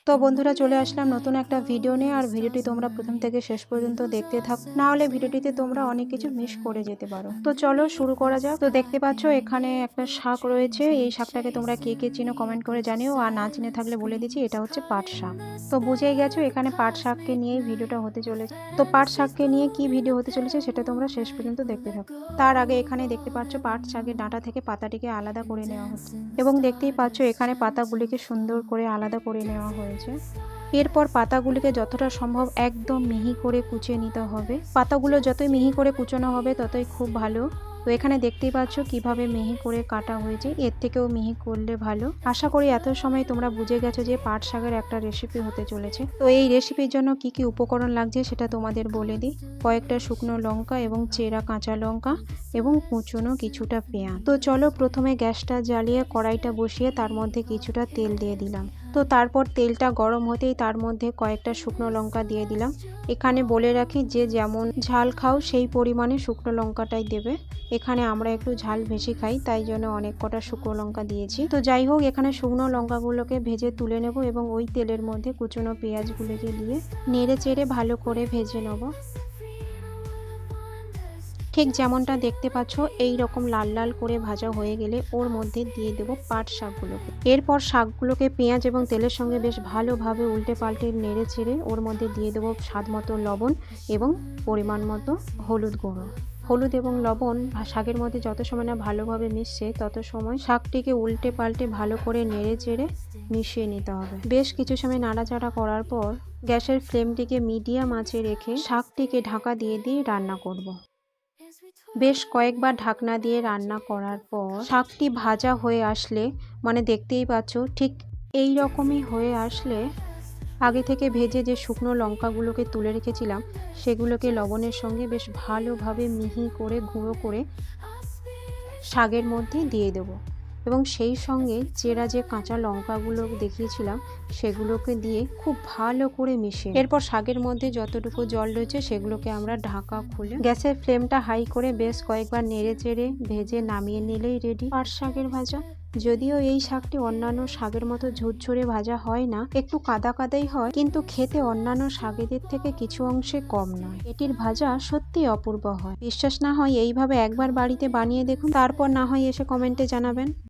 তো বন্ধুরা চলে আসলাম নতুন একটা ভিডিও নিয়ে। আর ভিডিওটি তোমরা প্রথম থেকে শেষ পর্যন্ত দেখতে থাকো, না হলে ভিডিওটিতে তোমরা অনেক কিছু মিস করে যেতে পারো। তো চলো শুরু করা যাক। তো দেখতে পাচ্ছ এখানে একটা শাক রয়েছে। এই শাকটাকে তোমরা কে কে চিনো কমেন্ট করে জানিও, আর না চিনে থাকলে বলে দিচ্ছি এটা হচ্ছে পাট শাক। তো বুঝেই গেছো এখানে পাট শাককে নিয়েই ভিডিওটা হতে চলেছে। তো পাট শাককে নিয়ে কি ভিডিও হতে চলেছে সেটা তোমরা শেষ পর্যন্ত দেখতে থাকো। তার আগে এখানে দেখতে পাচ্ছ পাট শাকের ডাঁটা থেকে পাতাটিকে আলাদা করে নেওয়া হচ্ছে, এবং দেখতেই পাচ্ছ এখানে পাতাগুলিকে সুন্দর করে আলাদা করে নেওয়া হয়েছে। এরপর পাতাগুলিকে যতটা সম্ভব একদম মিহি করে কুচিয়ে নিতে হবে। পাতাগুলো যতই মিহি করে কুচানো হবে ততই খুব ভালো। তো এখানে দেখতেই পাচ্ছ কিভাবে মিহি করে কাটা হয়েছে, এর থেকেও মিহি করলে ভালো। আশা করি এত সময় তোমরা বুঝে গেছো যে পাট শাকের একটা রেসিপি হতে চলেছে। তো এই রেসিপির জন্য কি কি উপকরণ লাগছে সেটা তোমাদের বলে দিই। কয়েকটা শুকনো লঙ্কা এবং চেরা কাঁচা লঙ্কা এবং কুচনো কিছুটা পেঁয়াজ। তো চলো প্রথমে গ্যাসটা জ্বালিয়ে কড়াইটা বসিয়ে তার মধ্যে কিছুটা তেল দিয়ে দিলাম। তো তারপর তেলটা গরম হতেই তার মধ্যে কয়েকটা শুকনো লঙ্কা দিয়ে দিলাম। এখানে বলে রাখি যে যেমন ঝাল খাও সেই পরিমাণে শুকনো লঙ্কাটাই দেবে। এখানে আমরা একটু ঝাল বেশি খাই, তাই জন্য অনেক কটা শুকনো লঙ্কা দিয়েছি। তো যাই হোক, এখানে শুকনো লঙ্কাগুলোকে ভেজে তুলে নেব এবং ওই তেলের মধ্যে কুচনো পেঁয়াজগুলোকে দিয়ে নেড়ে চেড়ে ভালো করে ভেজে নেব। ঠিক যেমনটা দেখতে পাচ্ছ এই রকম লাল লাল করে ভাজা হয়ে গেলে ওর মধ্যে দিয়ে দেব পাট শাকগুলোকে। এরপর শাকগুলোকে পেঁয়াজ এবং তেলের সঙ্গে বেশ ভালোভাবে উল্টে পাল্টে নেড়ে চেড়ে ওর মধ্যে দিয়ে দেবো স্বাদ মতো লবণ এবং পরিমাণ মতো হলুদ গুঁড়ো। হলুদ এবং লবণ শাকের মধ্যে যত সময় না ভালোভাবে মিশছে তত সময় শাকটিকে উল্টে পাল্টে ভালো করে নেড়ে চেড়ে মিশিয়ে নিতে হবে। বেশ কিছু সময় নাড়াচাড়া করার পর গ্যাসের ফ্লেমটিকে মিডিয়াম আঁচে রেখে শাকটিকে ঢাকা দিয়ে রান্না করব। বেশ কয়েকবার ঢাকনা দিয়ে রান্না করার পর শাকটি ভাজা হয়ে আসলে, মানে দেখতেই পাচ্ছ ঠিক এই রকমই হয়ে আসলে আগে থেকে ভেজে যে শুকনো লঙ্কাগুলোকে তুলে রেখেছিলাম সেগুলোকে লবণের সঙ্গে বেশ ভালোভাবে মিহি করে গুঁড়ো করে শাকের মধ্যে দিয়ে দেবো, এবং সেই সঙ্গে চেরা যে কাঁচা লঙ্কাগুলো দেখিয়েছিলাম সেগুলোকে দিয়ে খুব ভালো করে মিশিয়ে এরপর শাকের মধ্যে যতটুকু জল রয়েছে সেগুলোকে আমরা ঢাকা খুলে গ্যাসের ফ্লেমটা হাই করে বেশ কয়েকবার নেড়ে চেড়ে ভেজে নামিয়ে নিলেই রেডি পাট শাকের ভাজা। যদিও এই শাকটি অন্যান্য শাকের মতো ঝুরঝুরে ভাজা হয় না, একটু কাদা কাদাই হয়, কিন্তু খেতে অন্যান্য শাকেদের থেকে কিছু অংশে কম নয়। এটির ভাজা সত্যি অপূর্ব হয়। বিশ্বাস না হয় এইভাবে একবার বাড়িতে বানিয়ে দেখুন, তারপর না হয় এসে কমেন্টে জানাবেন।